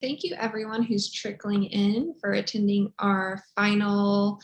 thank you everyone who's trickling in for attending our final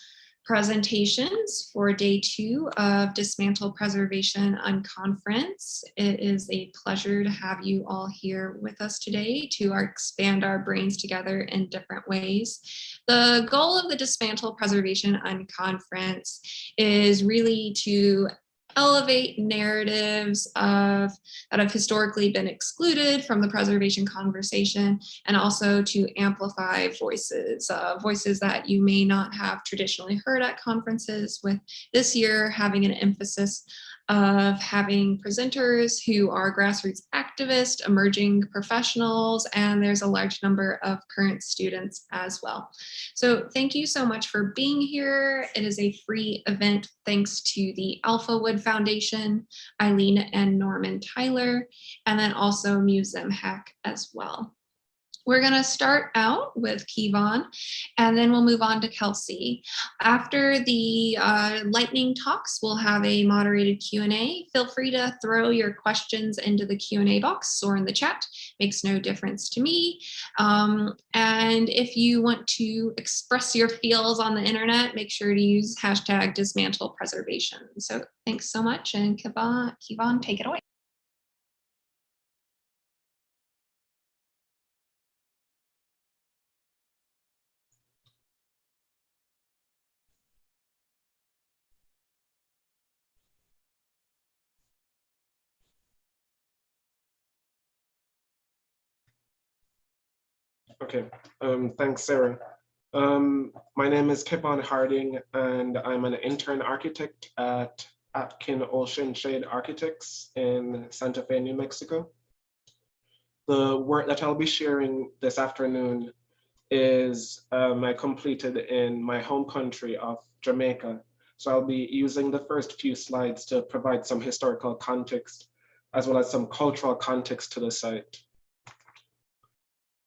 presentations for day 2 of Dismantle, Preservation, Unconference. It is a pleasure to have you all here with us today to expand our brains together in different ways. The goal of the Dismantle, Preservation, Unconference is really to elevate narratives that have historically been excluded from the preservation conversation, and also to amplify voices that you may not have traditionally heard at conferences, with this year having an emphasis of having presenters who are grassroots activists, emerging professionals, and there's a large number of current students as well. So thank you so much for being here. It is a free event thanks to the Alphawood Foundation, Eileen and Norman Tyler, and then also Museum Hack as well. We're going to start out with Kevon, and then we'll move on to Kelsey. After the lightning talks, we'll have a moderated Q&A. Feel free to throw your questions into the Q&A box or in the chat. Makes no difference to me. And if you want to express your feels on the internet, make sure to use hashtag Dismantle Preservation. So thanks so much, and Kevon, take it away. Okay, thanks, Sarah. My name is Kevon Harding, and I'm an intern architect at Atkin Ocean Shade Architects in Santa Fe, New Mexico. The work that I'll be sharing this afternoon is I completed in my home country of Jamaica. So I'll be using the first few slides to provide some historical context, as well as some cultural context to the site.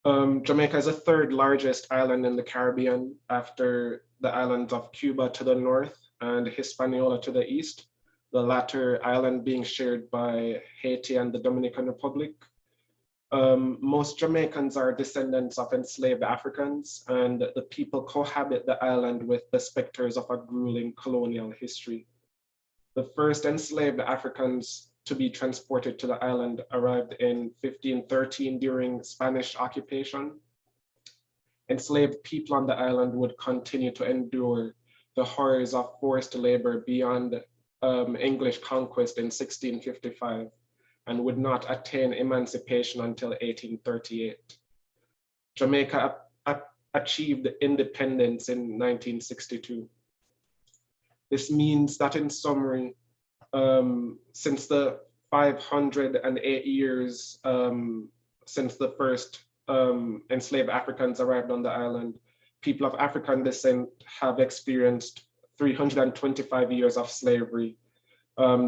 Jamaica is the third largest island in the Caribbean after the islands of Cuba to the north and Hispaniola to the east, the latter island being shared by Haiti and the Dominican Republic. Most Jamaicans are descendants of enslaved Africans, and the people cohabit the island with the specters of a grueling colonial history. The first enslaved Africans to be transported to the island arrived in 1513 during Spanish occupation. Enslaved people on the island would continue to endure the horrors of forced labor beyond English conquest in 1655, and would not attain emancipation until 1838. Jamaica achieved independence in 1962. This means that, in summary, since the 508 years since the first enslaved Africans arrived on the island, people of African descent have experienced 325 years of slavery,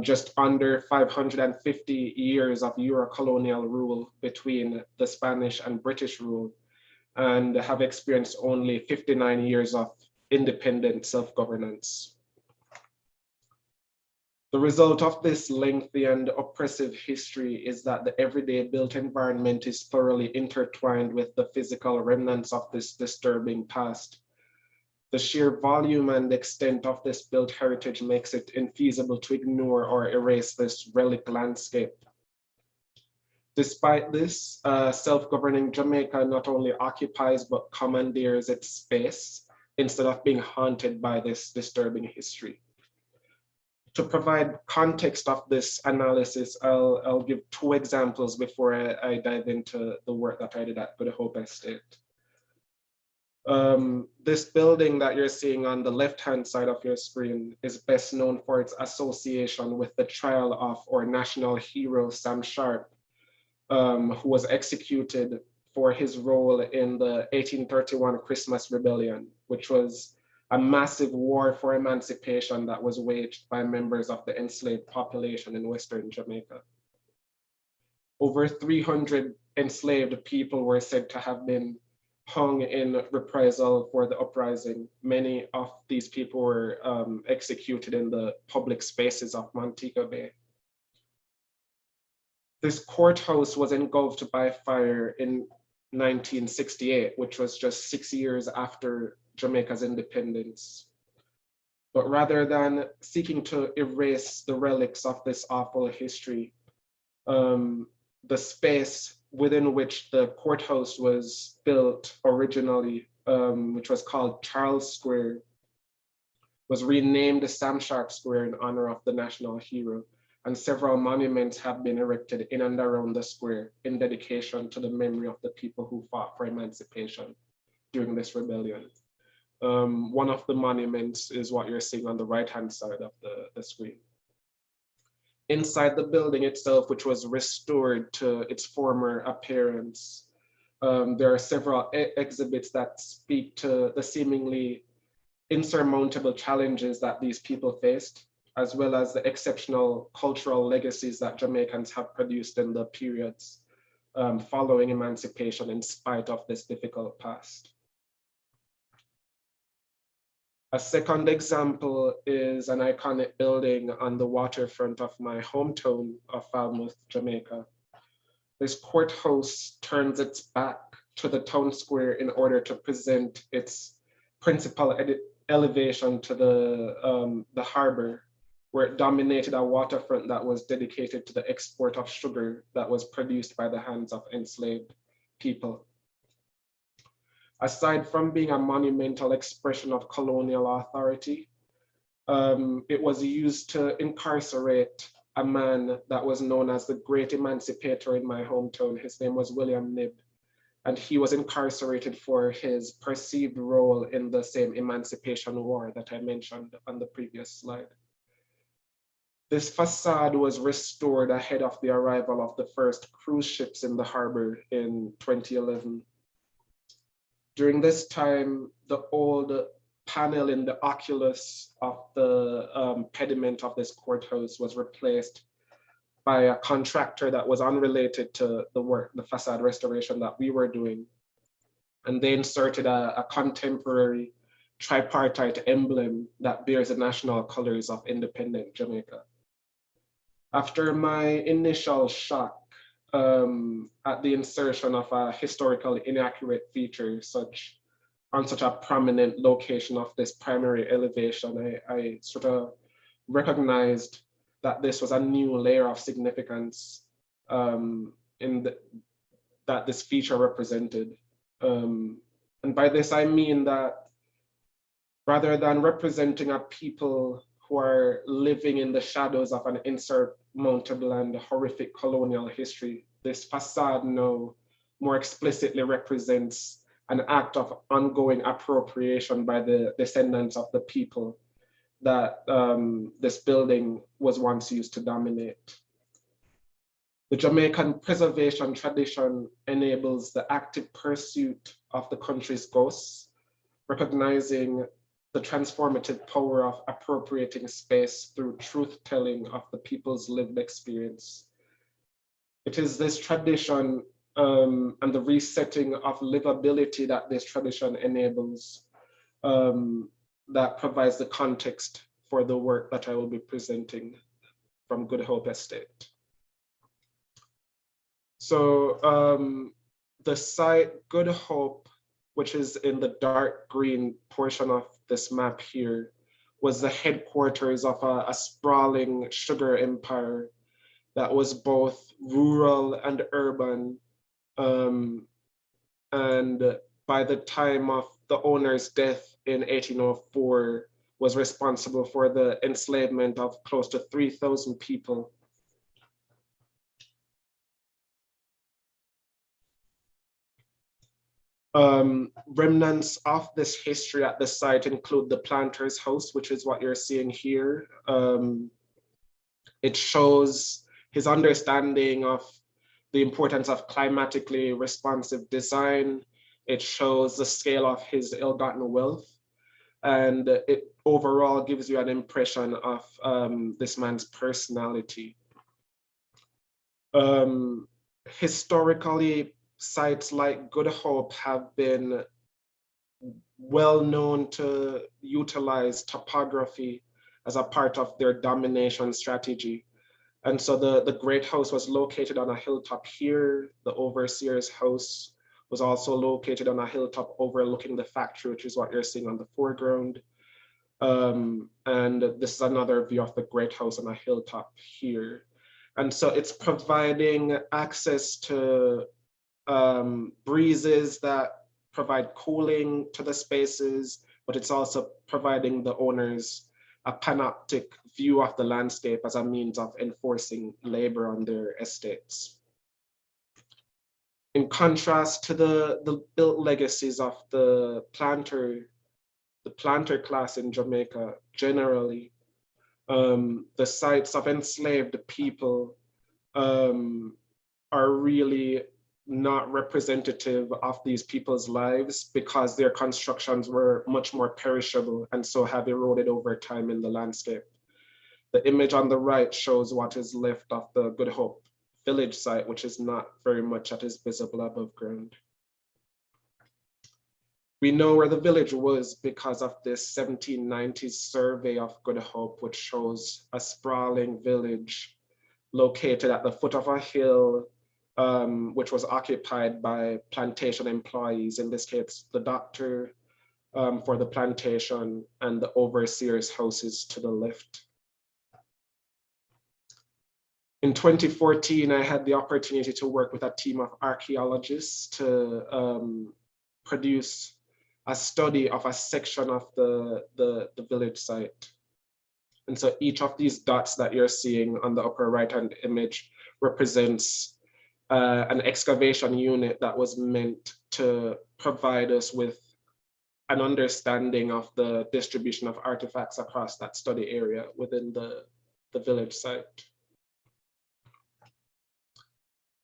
just under 550 years of Euro-colonial rule between the Spanish and British rule, and have experienced only 59 years of independent self-governance. The result of this lengthy and oppressive history is that the everyday built environment is thoroughly intertwined with the physical remnants of this disturbing past. The sheer volume and extent of this built heritage makes it infeasible to ignore or erase this relic landscape. Despite this, self-governing Jamaica not only occupies but commandeers its space instead of being haunted by this disturbing history. To provide context of this analysis, I'll give 2 examples before I dive into the work that I did at Good Hope Estate. This building that you're seeing on the left-hand side of your screen is best known for its association with the trial of our national hero, Sam Sharp, who was executed for his role in the 1831 Christmas Rebellion, which was a massive war for emancipation that was waged by members of the enslaved population in Western Jamaica. Over 300 enslaved people were said to have been hung in reprisal for the uprising. Many of these people were executed in the public spaces of Montego Bay. This courthouse was engulfed by fire in 1968, which was just 6 years after Jamaica's independence. But rather than seeking to erase the relics of this awful history, the space within which the courthouse was built originally, which was called Charles Square, was renamed Sam Sharp Square in honor of the national hero. And several monuments have been erected in and around the square in dedication to the memory of the people who fought for emancipation during this rebellion. One of the monuments is what you're seeing on the right-hand side of the screen. Inside the building itself, which was restored to its former appearance, there are several exhibits that speak to the seemingly insurmountable challenges that these people faced, as well as the exceptional cultural legacies that Jamaicans have produced in the periods following emancipation in spite of this difficult past. A second example is an iconic building on the waterfront of my hometown of Falmouth, Jamaica. This courthouse turns its back to the town square in order to present its principal elevation to the harbor, where it dominated a waterfront that was dedicated to the export of sugar that was produced by the hands of enslaved people. Aside from being a monumental expression of colonial authority, it was used to incarcerate a man that was known as the great emancipator in my hometown. His name was William Knibb, and he was incarcerated for his perceived role in the same emancipation war that I mentioned on the previous slide. This facade was restored ahead of the arrival of the first cruise ships in the harbor in 2011. During this time, the old panel in the oculus of the pediment of this courthouse was replaced by a contractor that was unrelated to the work, the facade restoration that we were doing. And they inserted a contemporary tripartite emblem that bears the national colors of independent Jamaica. After my initial shock at the insertion of a historically inaccurate feature on such a prominent location of this primary elevation, I sort of recognized that this was a new layer of significance that this feature represented. And by this, I mean that rather than representing a people who are living in the shadows of an insurmountable and horrific colonial history, this facade now more explicitly represents an act of ongoing appropriation by the descendants of the people that this building was once used to dominate. The Jamaican preservation tradition enables the active pursuit of the country's ghosts, recognizing the transformative power of appropriating space through truth-telling of the people's lived experience. It is this tradition and the resetting of livability that this tradition enables that provides the context for the work that I will be presenting from Good Hope Estate. So the site Good Hope, which is in the dark green portion of this map here, was the headquarters of a sprawling sugar empire that was both rural and urban. And by the time of the owner's death in 1804, was responsible for the enslavement of close to 3,000 people. Remnants of this history at the site include the planter's house, which is what you're seeing here. It shows his understanding of the importance of climatically responsive design. It shows the scale of his ill-gotten wealth. And it overall gives you an impression of this man's personality. Historically, sites like Good Hope have been well known to utilize topography as a part of their domination strategy. And so the Great House was located on a hilltop here. The Overseer's house was also located on a hilltop overlooking the factory, which is what you're seeing on the foreground. And this is another view of the Great House on a hilltop here. And so it's providing access to breezes that provide cooling to the spaces, but it's also providing the owners a panoptic view of the landscape as a means of enforcing labor on their estates. In contrast to the built legacies of the planter class in Jamaica generally, the sites of enslaved people are really not representative of these people's lives because their constructions were much more perishable and so have eroded over time in the landscape. The image on the right shows what is left of the Good Hope village site, which is not very much that is visible above ground. We know where the village was because of this 1790s survey of Good Hope, which shows a sprawling village located at the foot of a hill, which was occupied by plantation employees, in this case, the doctor for the plantation and the overseer's houses to the left. In 2014, I had the opportunity to work with a team of archaeologists to produce a study of a section of the village site. And so each of these dots that you're seeing on the upper right-hand image represents an excavation unit that was meant to provide us with an understanding of the distribution of artifacts across that study area within the village site.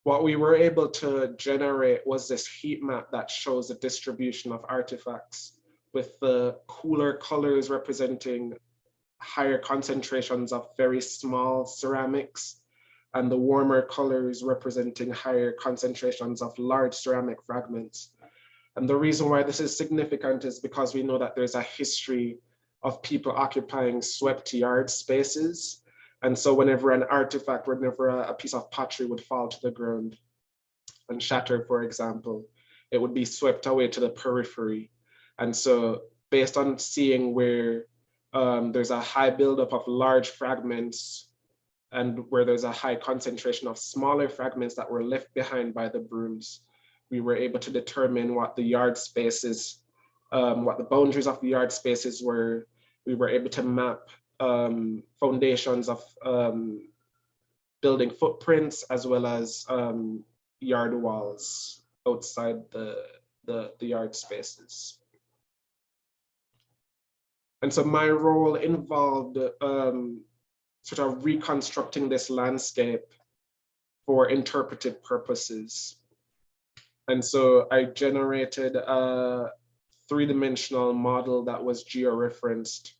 What we were able to generate was this heat map that shows the distribution of artifacts, with the cooler colors representing higher concentrations of very small ceramics, and the warmer colors representing higher concentrations of large ceramic fragments. And the reason why this is significant is because we know that there's a history of people occupying swept yard spaces. And so whenever an artifact, whenever a piece of pottery would fall to the ground and shatter, for example, it would be swept away to the periphery. And so based on seeing where there's a high buildup of large fragments and where there's a high concentration of smaller fragments that were left behind by the brooms, we were able to determine what the yard spaces, what the boundaries of the yard spaces were. We were able to map foundations of building footprints as well as yard walls outside the yard spaces. And so my role involved sort of reconstructing this landscape for interpretive purposes. And so I generated a three-dimensional model that was georeferenced,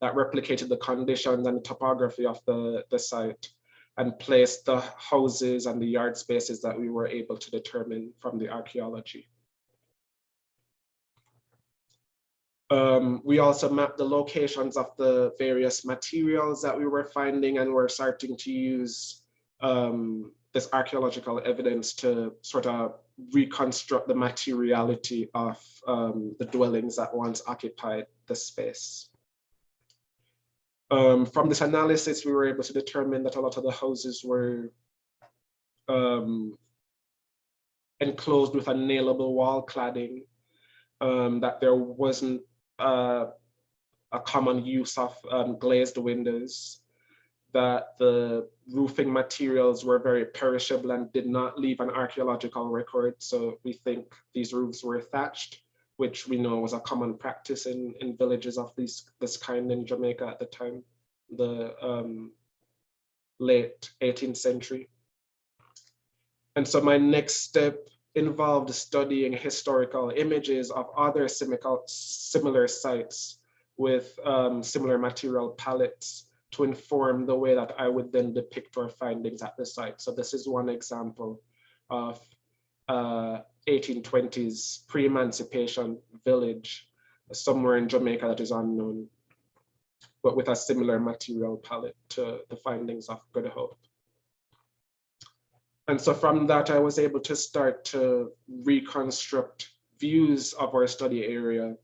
that replicated the conditions and the topography of the site and placed the houses and the yard spaces that we were able to determine from the archaeology. We also mapped the locations of the various materials that we were finding, and we're starting to use this archaeological evidence to sort of reconstruct the materiality of the dwellings that once occupied the space. From this analysis, we were able to determine that a lot of the houses were enclosed with a nailable wall cladding, that there wasn't a common use of glazed windows, that the roofing materials were very perishable and did not leave an archaeological record. So we think these roofs were thatched, which we know was a common practice in villages of this kind in Jamaica at the time, the late 18th century. And so my next step involved studying historical images of other similar sites with similar material palettes to inform the way that I would then depict our findings at the site. So this is one example of 1820s pre-emancipation village somewhere in Jamaica that is unknown, but with a similar material palette to the findings of Good Hope. And so from that, I was able to start to reconstruct views of our study area.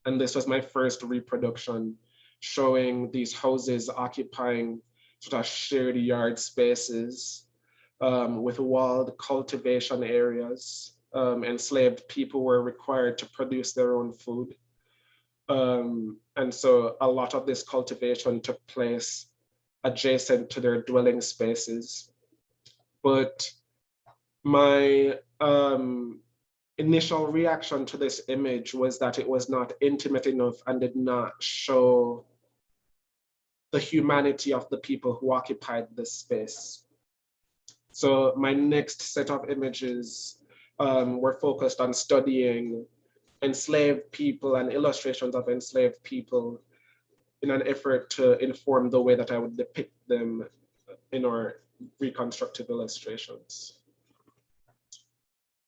And this was my first reproduction, showing these houses occupying sort of shared yard spaces with walled cultivation areas. Enslaved people were required to produce their own food. And so a lot of this cultivation took place adjacent to their dwelling spaces. But my initial reaction to this image was that it was not intimate enough and did not show the humanity of the people who occupied this space. So my next set of images were focused on studying enslaved people and illustrations of enslaved people in an effort to inform the way that I would depict them in our reconstructive illustrations.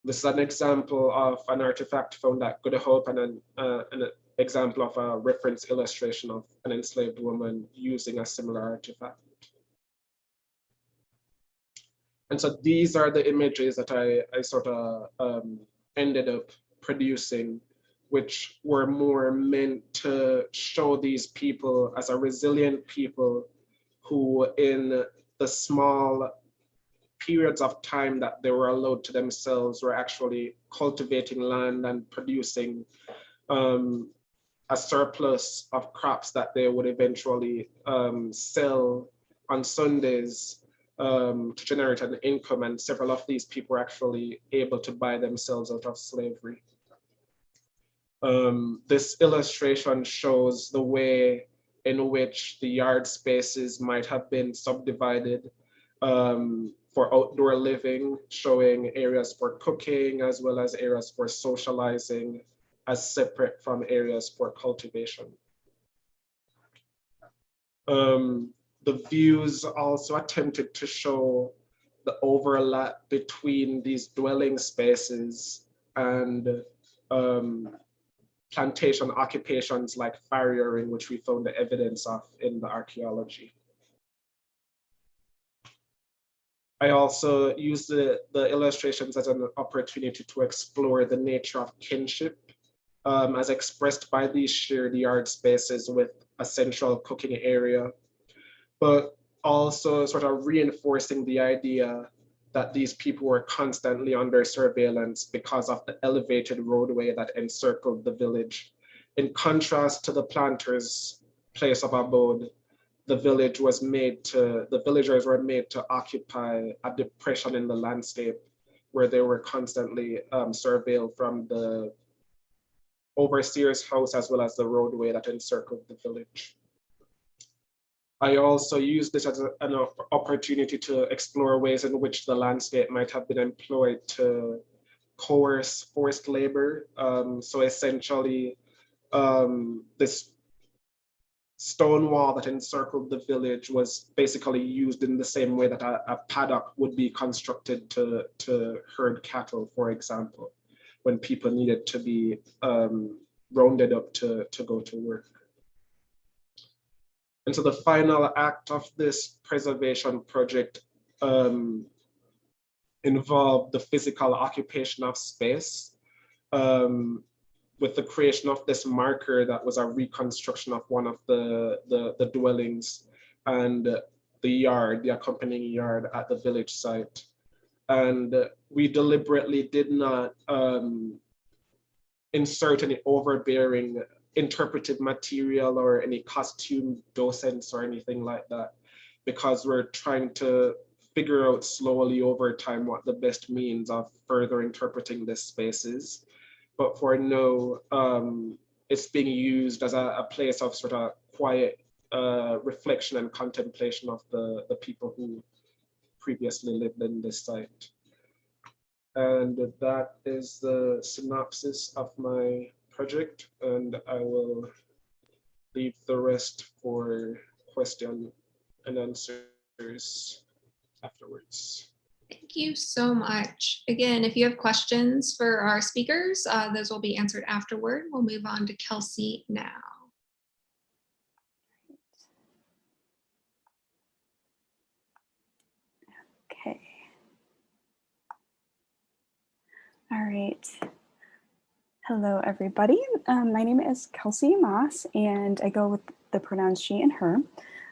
This is an example of an artifact found at Good Hope and an example of a reference illustration of an enslaved woman using a similar artifact. And so these are the images that I sort of ended up producing, which were more meant to show these people as a resilient people who, in the small periods of time that they were allowed to themselves, were actually cultivating land and producing a surplus of crops that they would eventually sell on Sundays to generate an income. And several of these people were actually able to buy themselves out of slavery. This illustration shows the way in which the yard spaces might have been subdivided for outdoor living, showing areas for cooking as well as areas for socializing as separate from areas for cultivation. The views also attempted to show the overlap between these dwelling spaces and plantation occupations like farriering, which we found the evidence of in the archaeology. I also used the illustrations as an opportunity to explore the nature of kinship as expressed by these shared yard spaces with a central cooking area, but also sort of reinforcing the idea that these people were constantly under surveillance because of the elevated roadway that encircled the village. In contrast to the planters' place of abode, the villagers were made to occupy a depression in the landscape where they were constantly surveilled from the overseer's house as well as the roadway that encircled the village. I also used this as an opportunity to explore ways in which the landscape might have been employed to coerce forced labor. So essentially, this stone wall that encircled the village was basically used in the same way that a paddock would be constructed to herd cattle, for example, when people needed to be rounded up to go to work. And so the final act of this preservation project involved the physical occupation of space with the creation of this marker that was a reconstruction of one of the dwellings and the accompanying yard at the village site. And we deliberately did not insert any overbearing interpretive material or any costume docents or anything like that, because we're trying to figure out slowly over time what the best means of further interpreting this space is. But for now, it's being used as a place of sort of quiet reflection and contemplation of the people who previously lived in this site. And that is the synopsis of my project, and I will leave the rest for question and answers afterwards. Thank you so much. Again, if you have questions for our speakers, those will be answered afterward. We'll move on to Kelsey now. Okay. All right. Hello, everybody. My name is Kelsey Moss, and I go with the pronouns she and her.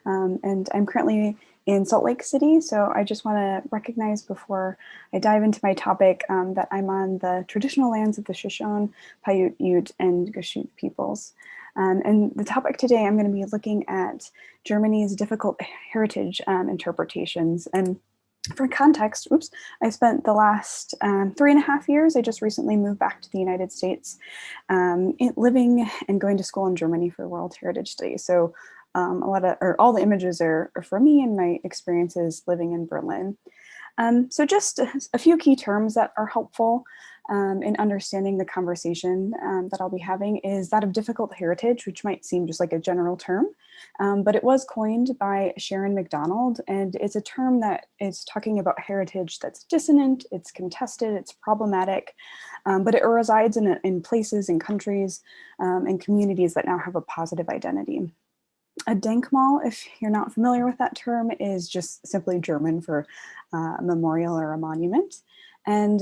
And I'm currently in Salt Lake City, so I just want to recognize before I dive into my topic that I'm on the traditional lands of the Shoshone, Paiute, Ute, and Gashute peoples. And the topic today, I'm going to be looking at Germany's difficult heritage interpretations. And for context, I spent the last 3.5 years, I just recently moved back to the United States, living and going to school in Germany for World Heritage Studies. So all the images are from me and my experiences living in Berlin. So just a few key terms that are helpful in understanding the conversation that I'll be having is that of difficult heritage, which might seem just like a general term, but it was coined by Sharon McDonald, and it's a term that is talking about heritage that's dissonant, it's contested, it's problematic, but it resides in places and countries and communities that now have a positive identity. A Denkmal, if you're not familiar with that term, is just simply German for a memorial or a monument. And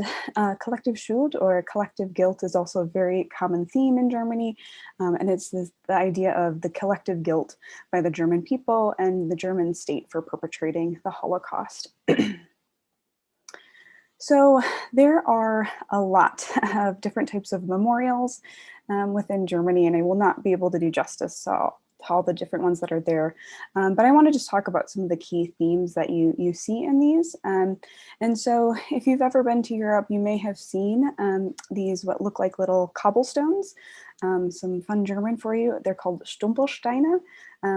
collective Schuld, or collective guilt, is also a very common theme in Germany. And it's the idea of the collective guilt by the German people and the German state for perpetrating the Holocaust. So there are a lot of different types of memorials within Germany, and I will not be able to do justice to all the different ones that are there. But I want to just talk about some of the key themes that you see in these. And so if you've ever been to Europe, you may have seen these what look like little cobblestones. Some fun German for you. They're called Stumpelsteine,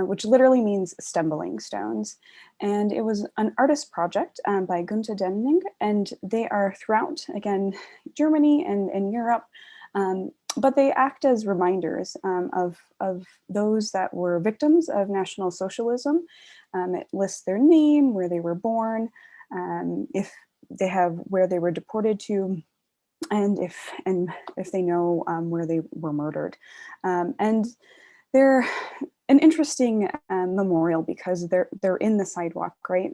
which literally means stumbling stones. And it was an artist project by Günther Demning, and they are throughout, again, Germany and Europe. But they act as reminders of those that were victims of National Socialism. It lists their name, where they were born, if they have where they were deported to, and if they know where they were murdered. And they're an interesting memorial because they're in the sidewalk, right?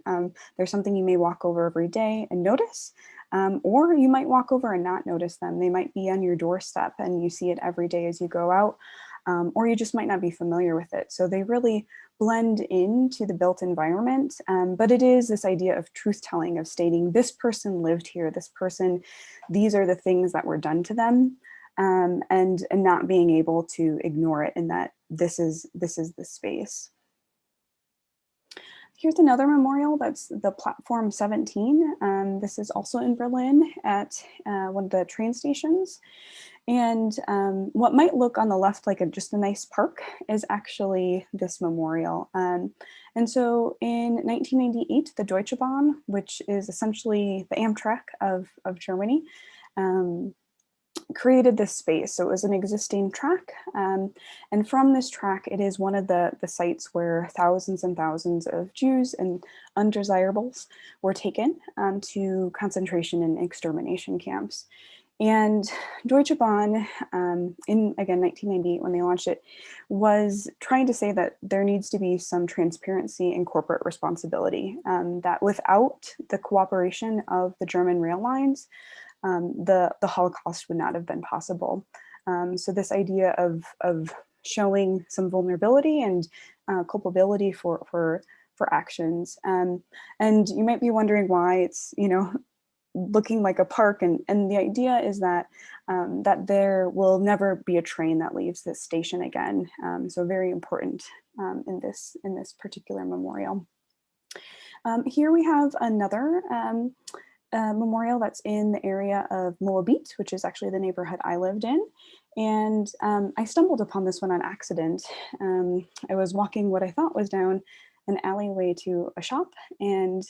There's something you may walk over every day and notice, or you might walk over and not notice them. They might be on your doorstep and you see it every day as you go out, or you just might not be familiar with it. So they really blend into the built environment, but it is this idea of truth telling, of stating this person lived here, this person, these are the things that were done to them, and not being able to ignore it, and that this is the space. Here's another memorial, that's the Platform 17. This is also in Berlin at one of the train stations. And what might look on the left like just a nice park is actually this memorial. And so in 1998, the Deutsche Bahn, which is essentially the Amtrak of Germany, created this space. So it was an existing track. And from this track, it is one of the sites where thousands and thousands of Jews and undesirables were taken to concentration and extermination camps. And Deutsche Bahn, in, again, 1998, when they launched it, was trying to say that there needs to be some transparency and corporate responsibility, that without the cooperation of the German rail lines, the Holocaust would not have been possible. So this idea of showing some vulnerability and culpability for actions. And you might be wondering why it's, looking like a park, and the idea is that that there will never be a train that leaves this station again. So very important in this particular memorial. Here we have another memorial that's in the area of Moabit, which is actually the neighborhood I lived in. And I stumbled upon this one on accident. I was walking what I thought was down an alleyway to a shop, and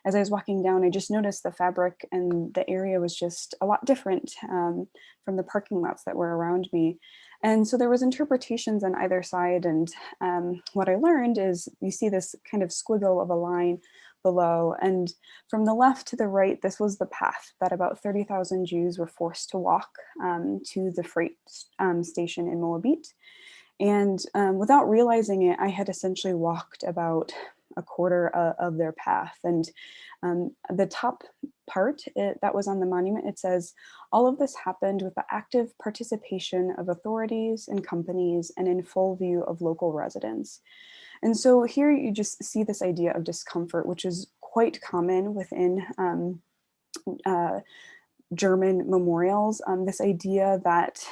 as I was walking down, I just noticed the fabric and the area was just a lot different from the parking lots that were around me. And so there was interpretations on either side, and what I learned is you see this kind of squiggle of a line below, and from the left to the right, this was the path that about 30,000 Jews were forced to walk to the freight station in Moabit. And without realizing it, I had essentially walked about a quarter of their path. And the top part that was on the monument, it says, "All of this happened with the active participation of authorities and companies and in full view of local residents." And so here you just see this idea of discomfort, which is quite common within German memorials. This idea that,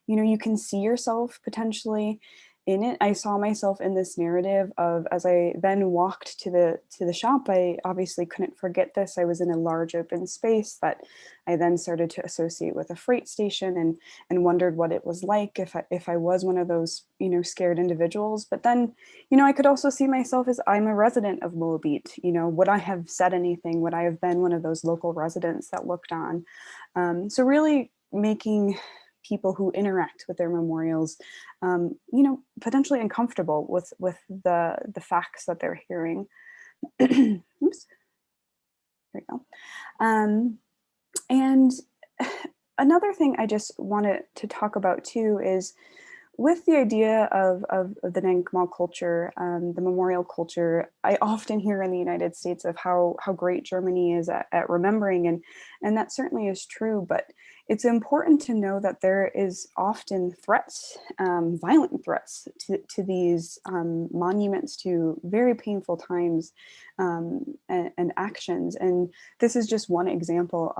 you can see yourself potentially in it. I saw myself in this narrative of, as I then walked to the shop, I obviously couldn't forget this. I was in a large open space that I then started to associate with a freight station, and wondered what it was like if I was one of those, scared individuals. But then, I could also see myself as, I'm a resident of Moabit. Would I have said anything? Would I have been one of those local residents that looked on? So really making people who interact with their memorials, potentially uncomfortable with the facts that they're hearing. Oops. There we go. And another thing I just wanted to talk about too is, with the idea of the Nankmal culture, the memorial culture, I often hear in the United States of how great Germany is at remembering, and that certainly is true. But it's important to know that there is often threats, violent threats to these monuments to very painful times and actions. And this is just one example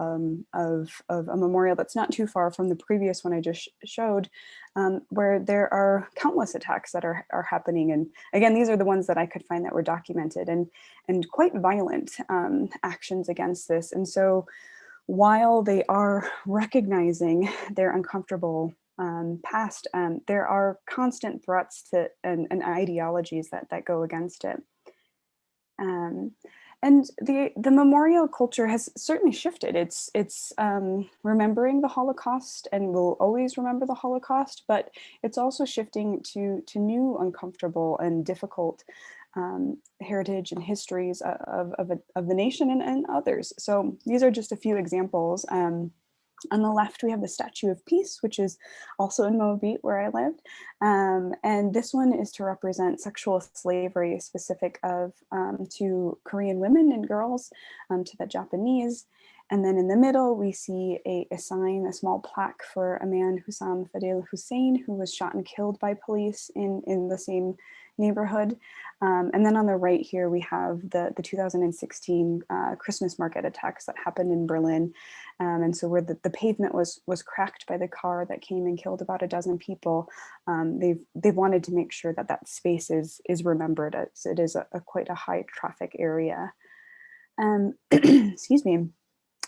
of a memorial that's not too far from the previous one I just showed, where there are countless attacks that are happening. And again, these are the ones that I could find that were documented, and quite violent actions against this. And so while they are recognizing their uncomfortable past, there are constant threats to and ideologies that go against it. And the memorial culture has certainly shifted. It's remembering the Holocaust and will always remember the Holocaust, but it's also shifting to new uncomfortable and difficult heritage and histories of the nation and others. So these are just a few examples. On the left, we have the Statue of Peace, which is also in Moabit, where I lived. And this one is to represent sexual slavery specific to Korean women and girls, to the Japanese. And then in the middle, we see a sign, a small plaque for a man, Hussam Fadel Hussein, who was shot and killed by police in the same neighborhood. And then on the right here, we have the 2016 Christmas market attacks that happened in Berlin. And so where the pavement was cracked by the car that came and killed about a dozen people, they've wanted to make sure that space is remembered, as it is quite a high traffic area. Excuse me.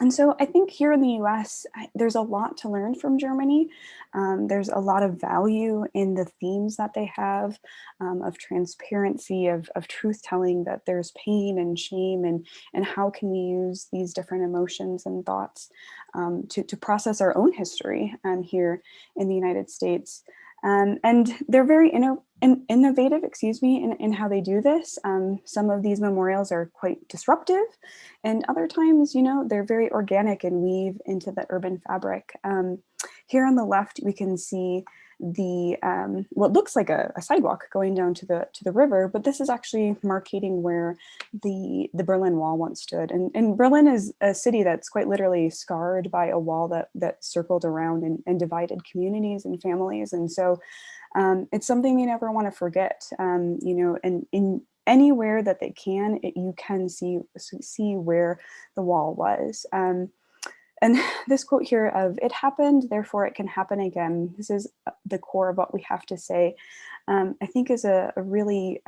And so I think here in the US, there's a lot to learn from Germany. There's a lot of value in the themes that they have, of transparency, of truth telling, that there's pain and shame, and how can we use these different emotions and thoughts to process our own history here in the United States. And they're very innovative, in how they do this. Some of these memorials are quite disruptive, and other times, they're very organic and weave into the urban fabric. Here on the left, we can see the what looks like a sidewalk going down to the river, but this is actually marking where the Berlin Wall once stood. And Berlin is a city that's quite literally scarred by a wall that circled around and divided communities and families. And so it's something you never want to forget, and in anywhere that they can, you can see where the wall was. And this quote here of "it happened, therefore it can happen again," this is the core of what we have to say, I think is a really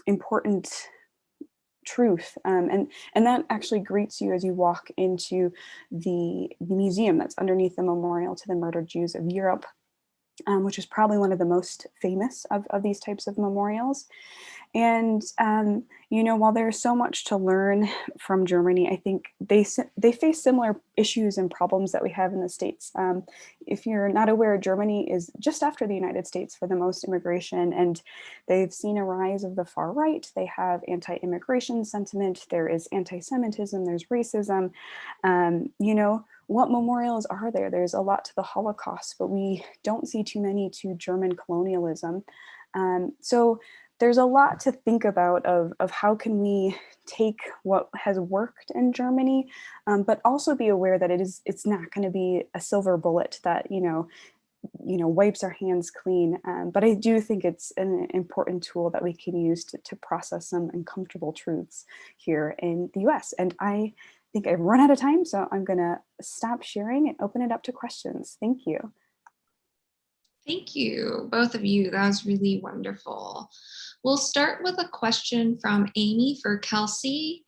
important truth. And that actually greets you as you walk into the museum that's underneath the memorial to the murdered Jews of Europe, which is probably one of the most famous of these types of memorials. And, while there's so much to learn from Germany, I think they face similar issues and problems that we have in the States. If you're not aware, Germany is just after the United States for the most immigration, and they've seen a rise of the far right. They have anti-immigration sentiment. There is anti-Semitism, there's racism. What memorials are there? There's a lot to the Holocaust, but we don't see too many to German colonialism. So there's a lot to think about of how can we take what has worked in Germany, but also be aware that it's not going to be a silver bullet that wipes our hands clean. But I do think it's an important tool that we can use to process some uncomfortable truths here in the US. And I think I've run out of time, so I'm going to stop sharing and open it up to questions. Thank you. Thank you, both of you. That was really wonderful. We'll start with a question from Amy for Kelsey.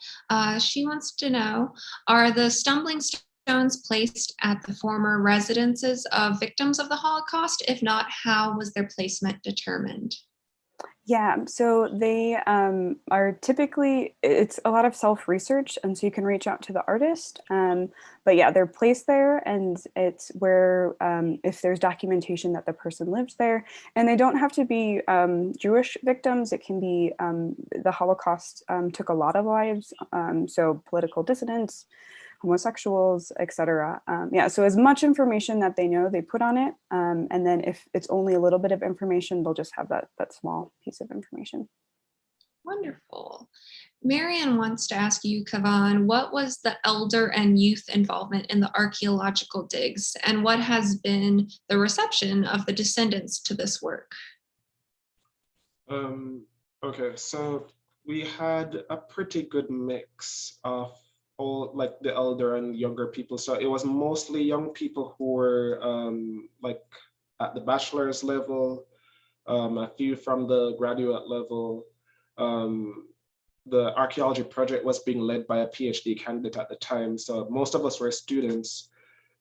She wants to know, are the stumbling stones placed at the former residences of victims of the Holocaust? If not, how was their placement determined? Yeah, so they are typically, it's a lot of self-research, and so you can reach out to the artist. But yeah, they're placed there, and it's where, if there's documentation that the person lived there, and they don't have to be Jewish victims, it can be, the Holocaust took a lot of lives, so political dissidents, homosexuals, etc. Yeah, so as much information that they know, they put on it. And then if it's only a little bit of information, they'll just have that small piece of information. Wonderful. Marian wants to ask you, Kavan, what was the elder and youth involvement in the archaeological digs, and what has been the reception of the descendants to this work? Okay, so we had a pretty good mix of all, like, the elder and younger people. So it was mostly young people who were like at the bachelor's level, a few from the graduate level. The archaeology project was being led by a PhD candidate at the time, so most of us were students,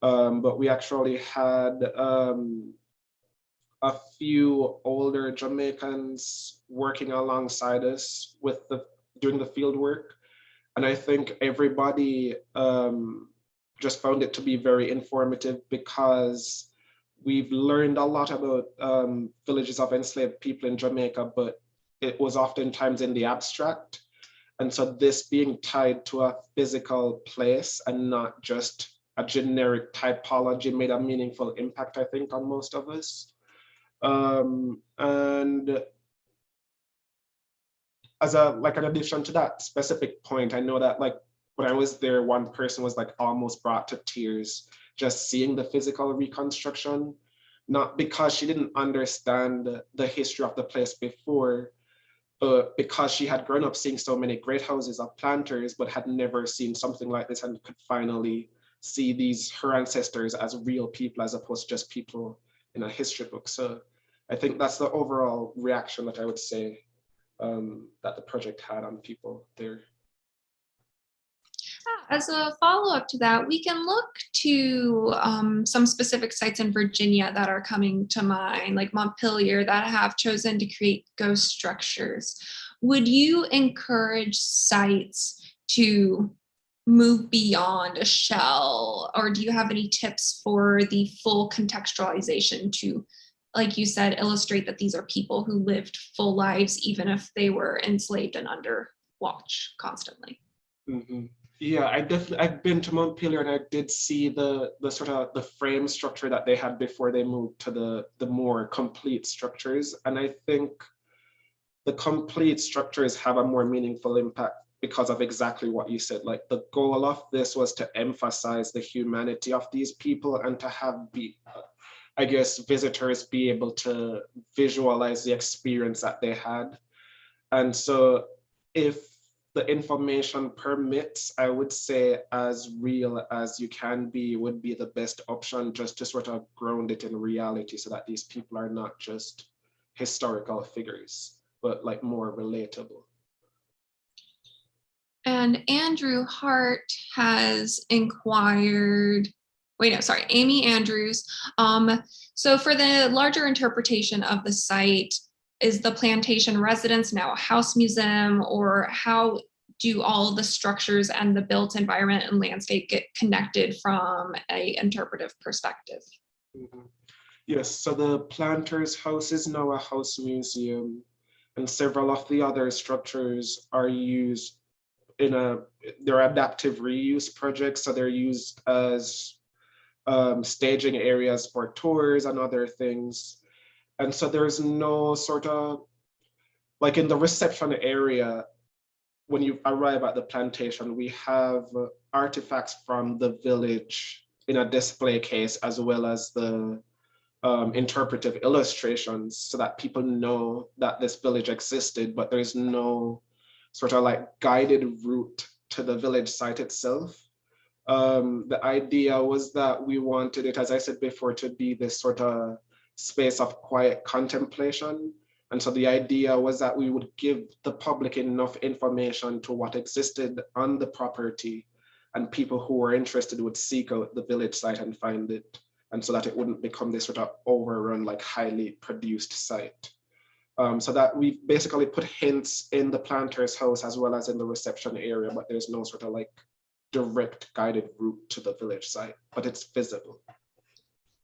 but we actually had a few older Jamaicans working alongside us doing the field work. And I think everybody just found it to be very informative, because we've learned a lot about villages of enslaved people in Jamaica, but it was oftentimes in the abstract. And so this being tied to a physical place and not just a generic typology made a meaningful impact, I think, on most of us. And as an addition to that specific point, I know that, like, when I was there, one person was like almost brought to tears just seeing the physical reconstruction, not because she didn't understand the history of the place before, but because she had grown up seeing so many great houses of planters, but had never seen something like this, and could finally see her ancestors as real people as opposed to just people in a history book. So I think that's the overall reaction that I would say that the project had on people there. As a follow-up to that, we can look to some specific sites in Virginia that are coming to mind, like Montpelier, that have chosen to create ghost structures. Would you encourage sites to move beyond a shell, or do you have any tips for the full contextualization to, like you said, illustrate that these are people who lived full lives, even if they were enslaved and under watch constantly? Mm-hmm. Yeah, I've been to Montpelier, and I did see the sort of the frame structure that they had before they moved to the more complete structures. And I think the complete structures have a more meaningful impact because of exactly what you said. Like, the goal of this was to emphasize the humanity of these people, and to have I guess, visitors be able to visualize the experience that they had. And so if the information permits, I would say as real as you can be would be the best option, just to sort of ground it in reality, so that these people are not just historical figures, but like more relatable. And Andrew Hart has inquired, Amy Andrews. So for the larger interpretation of the site, is the plantation residence now a house museum, or how do all the structures and the built environment and landscape get connected from an interpretive perspective? Mm-hmm. Yes, so the planter's house is now a house museum, and several of the other structures are used they're adaptive reuse projects, so they're used as staging areas for tours and other things. And so there's no sort of like in the reception area, when you arrive at the plantation, we have artifacts from the village in a display case, as well as the interpretive illustrations, so that people know that this village existed, but there's no sort of like guided route to the village site itself. The idea was that we wanted it, as I said before, to be this sort of space of quiet contemplation. And so the idea was that we would give the public enough information to what existed on the property, and people who were interested would seek out the village site and find it. And so that it wouldn't become this sort of overrun, like highly produced site. So that we basically put hints in the planter's house as well as in the reception area, but there's no sort of like direct guided route to the village site, but it's visible.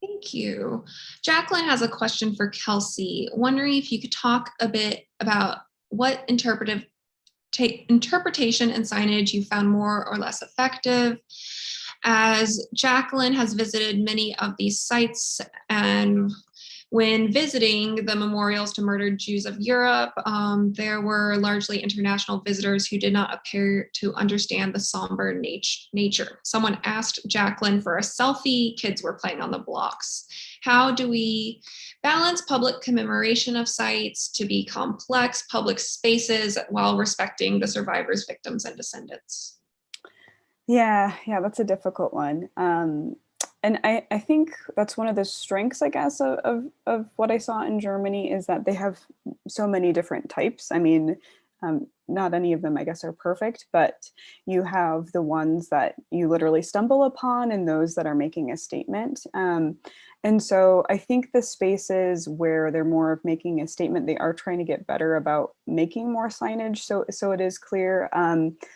Thank you. Jacqueline has a question for Kelsey, wondering if you could talk a bit about what interpretation and signage you found more or less effective. As Jacqueline has visited many of these sites, and when visiting the memorials to murdered Jews of Europe, there were largely international visitors who did not appear to understand the somber nature. Someone asked Jacqueline for a selfie, kids were playing on the blocks. How do we balance public commemoration of sites to be complex public spaces while respecting the survivors, victims, and descendants? Yeah, that's a difficult one. And I think that's one of the strengths, I guess, of what I saw in Germany, is that they have so many different types. I mean, not any of them, I guess, are perfect, but you have the ones that you literally stumble upon and those that are making a statement. And so I think the spaces where they're more of making a statement, they are trying to get better about making more signage. So it is clear.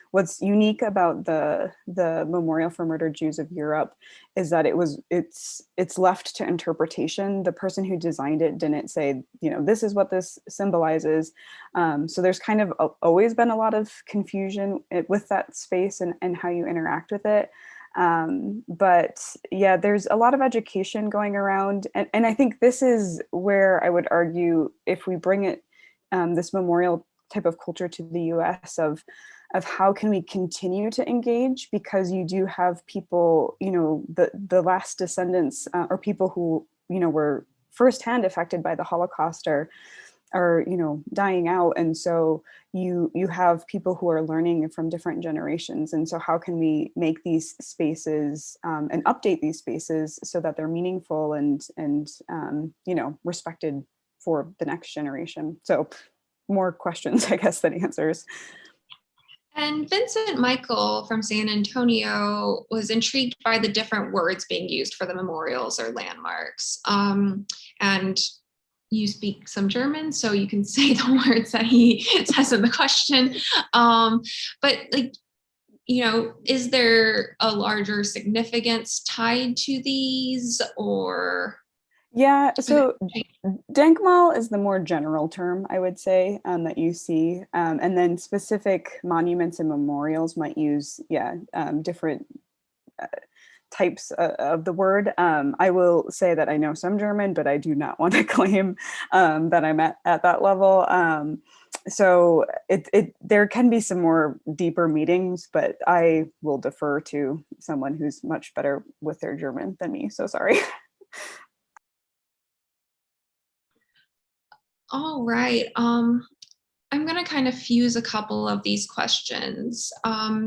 What's unique about the Memorial for Murdered Jews of Europe is that it's left to interpretation. The person who designed it didn't say, this is what this symbolizes. So there's kind of always been a lot of confusion with that space and how you interact with it. But yeah, there's a lot of education going around. And I think this is where I would argue, if we bring it, this memorial type of culture to the US, of how can we continue to engage, because you do have people, the last descendants or people who, were firsthand affected by the Holocaust are dying out. And so you have people who are learning from different generations. And so how can we make these spaces and update these spaces so that they're meaningful and respected for the next generation? So more questions, I guess, than answers. And Vincent Michael from San Antonio was intrigued by the different words being used for the memorials or landmarks. And you speak some German, so you can say the words that he says in the question. But is there a larger significance tied to these, or? Yeah, so Denkmal is the more general term, I would say, that you see. And then specific monuments and memorials might use, different types of the word. I will say that I know some German, but I do not want to claim that I'm at that level. So there can be some more deeper meanings, but I will defer to someone who's much better with their German than me. So sorry. All right. I'm going to kind of fuse a couple of these questions.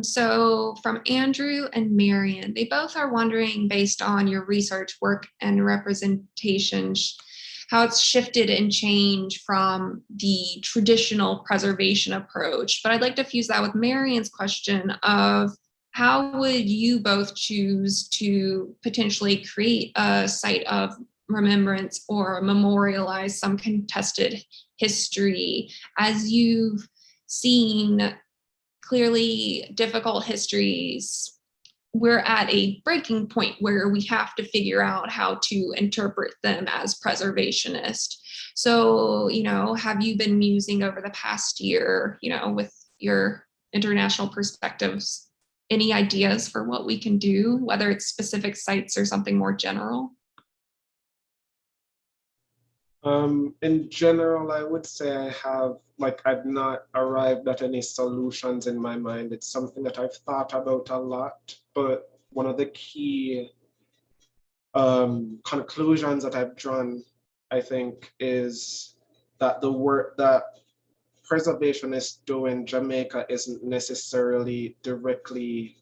So from Andrew and Marion, they both are wondering, based on your research work and representation, how it's shifted and changed from the traditional preservation approach. But I'd like to fuse that with Marion's question of, how would you both choose to potentially create a site of remembrance or memorialize some contested history, as you've seen clearly difficult histories? We're at a breaking point where we have to figure out how to interpret them as preservationist. So, have you been musing over the past year, with your international perspectives, any ideas for what we can do, whether it's specific sites or something more general? In general, I would say I've not arrived at any solutions in my mind. It's something that I've thought about a lot, but one of the key conclusions that I've drawn, I think, is that the work that preservationists do in Jamaica isn't necessarily directly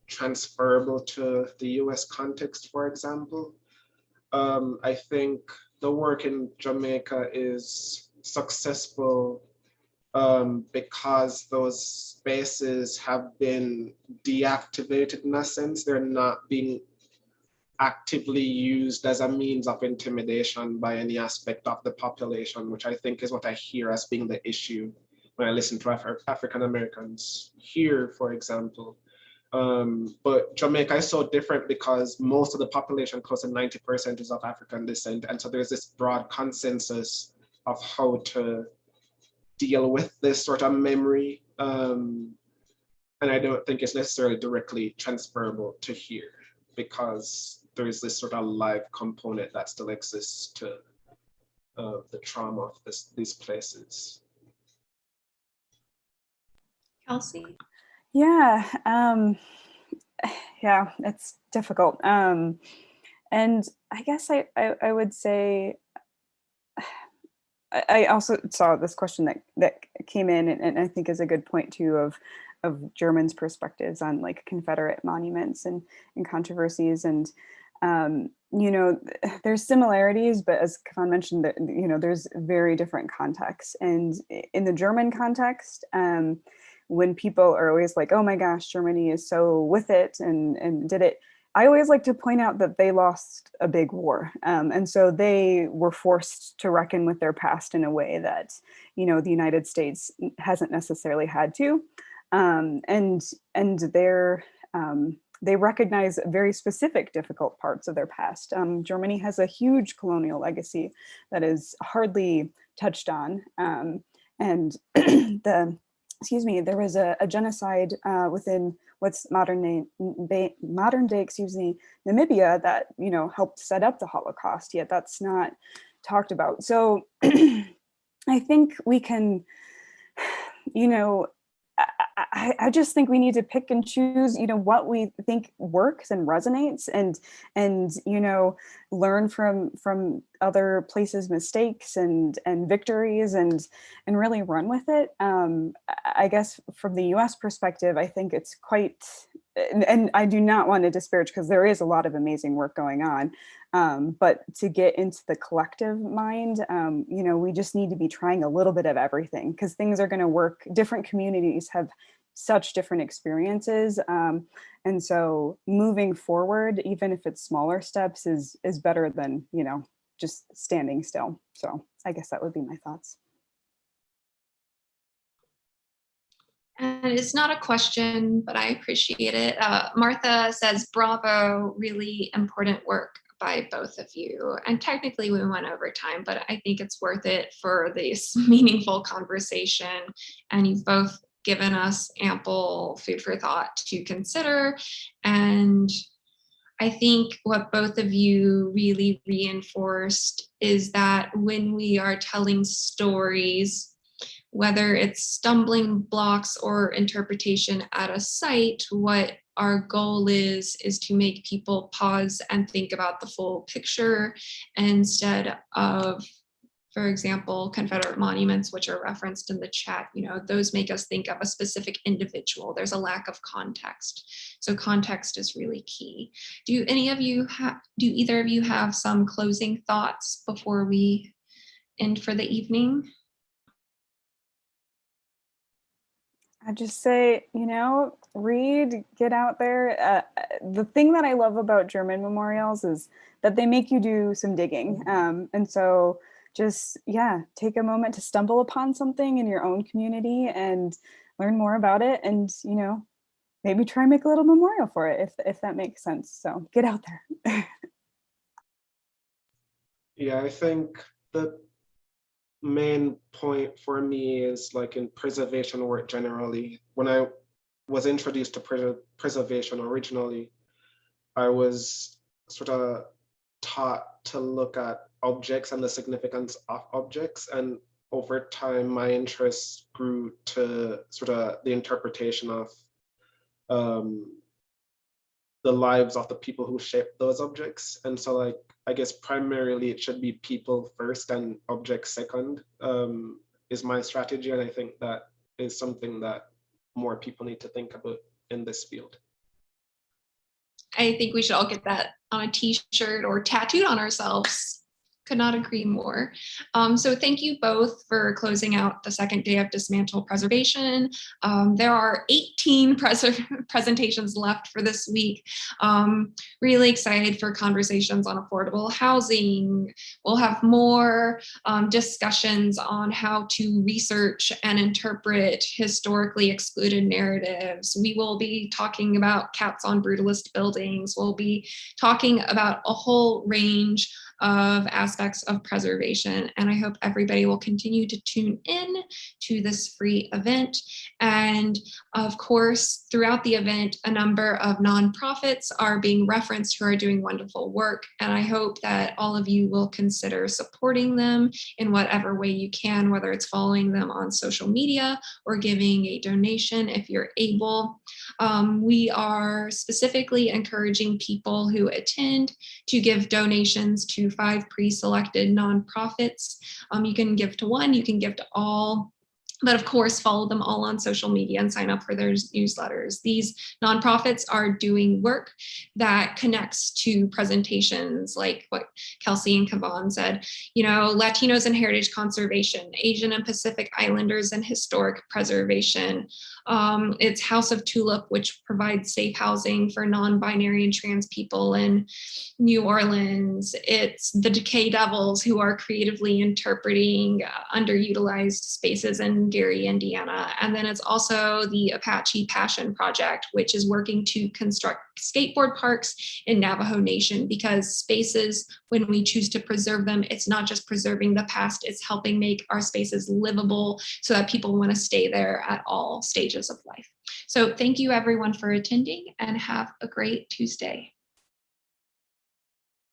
transferable to the US context, for example. I think the work in Jamaica is successful because those spaces have been deactivated in a sense. They're not being actively used as a means of intimidation by any aspect of the population, which I think is what I hear as being the issue when I listen to African Americans here, for example. But Jamaica is so different because most of the population, close to 90%, is of African descent. And so there's this broad consensus of how to deal with this sort of memory. And I don't think it's necessarily directly transferable to here because there is this sort of live component that still exists to the trauma of these places. Kelsey? Yeah, yeah, it's difficult. And I guess I would say, I also saw this question that came in, and I think is a good point too of Germans' perspectives on like Confederate monuments and controversies. And you know, there's similarities, but as Kafan mentioned, that you know, there's very different contexts. And in the German context, when people are always like, "Oh my gosh, Germany is so with it and did it," I always like to point out that they lost a big war, and so they were forced to reckon with their past in a way that, you know, the United States hasn't necessarily had to, and they're they recognize very specific difficult parts of their past. Germany has a huge colonial legacy that is hardly touched on, and there was a genocide within what's modern day, Namibia that, you know, helped set up the Holocaust, yet that's not talked about. So I think we can, you know, I just think we need to pick and choose, you know, what we think works and resonates, and you know, learn from other places' mistakes and victories, and really run with it. I guess from the U.S. perspective, I think it's quite, and I do not want to disparage because there is a lot of amazing work going on. But to get into the collective mind, you know, we just need to be trying a little bit of everything because things are going to work. Different communities have such different experiences. And so moving forward, even if it's smaller steps, is better than, you know, just standing still. So I guess that would be my thoughts. And it's not a question, but I appreciate it. Martha says, bravo, really important work by both of you. And technically we went over time, but I think it's worth it for this meaningful conversation. And you've both given us ample food for thought to consider. And I think what both of you really reinforced is that when we are telling stories, whether it's stumbling blocks or interpretation at a site, what our goal is to make people pause and think about the full picture instead of, for example, Confederate monuments, which are referenced in the chat, you know, those make us think of a specific individual. There's a lack of context. So context is really key. Do either of you have some closing thoughts before we end for the evening? I just say, you know, read, get out there. The thing that I love about German memorials is that they make you do some digging. And so just, yeah, take a moment to stumble upon something in your own community and learn more about it. And, you know, maybe try and make a little memorial for it if that makes sense. So get out there. Yeah, I think the main point for me is like in preservation work generally. When I was introduced to preservation originally, I was sort of taught to look at objects and the significance of objects. And over time, my interest grew to sort of the interpretation of the lives of the people who shaped those objects. And so, like, I guess primarily it should be people first and objects second, is my strategy. And I think that is something that more people need to think about in this field. I think we should all get that on a t-shirt or tattooed on ourselves. Could not agree more. So thank you both for closing out the second day of Dismantle Preservation. There are 18 presentations left for this week. Really excited for conversations on affordable housing. We'll have more discussions on how to research and interpret historically excluded narratives. We will be talking about cats on brutalist buildings. We'll be talking about a whole range of aspects of preservation. And I hope everybody will continue to tune in to this free event. And of course, throughout the event, a number of nonprofits are being referenced who are doing wonderful work. And I hope that all of you will consider supporting them in whatever way you can, whether it's following them on social media or giving a donation if you're able. We are specifically encouraging people who attend to give donations to 5 pre-selected nonprofits. You can give to one, you can give to all, but of course, follow them all on social media and sign up for their newsletters. These nonprofits are doing work that connects to presentations like what Kelsey and Kavan said, you know, Latinos and heritage conservation, Asian and Pacific Islanders and historic preservation. It's House of Tulip, which provides safe housing for non-binary and trans people in New Orleans. It's the Decay Devils, who are creatively interpreting underutilized spaces in Gary, Indiana. And then it's also the Apache Passion Project, which is working to construct skateboard parks in Navajo Nation, because spaces, when we choose to preserve them, it's not just preserving the past, it's helping make our spaces livable so that people want to stay there at all stages of life. So thank you everyone for attending, and have a great Tuesday.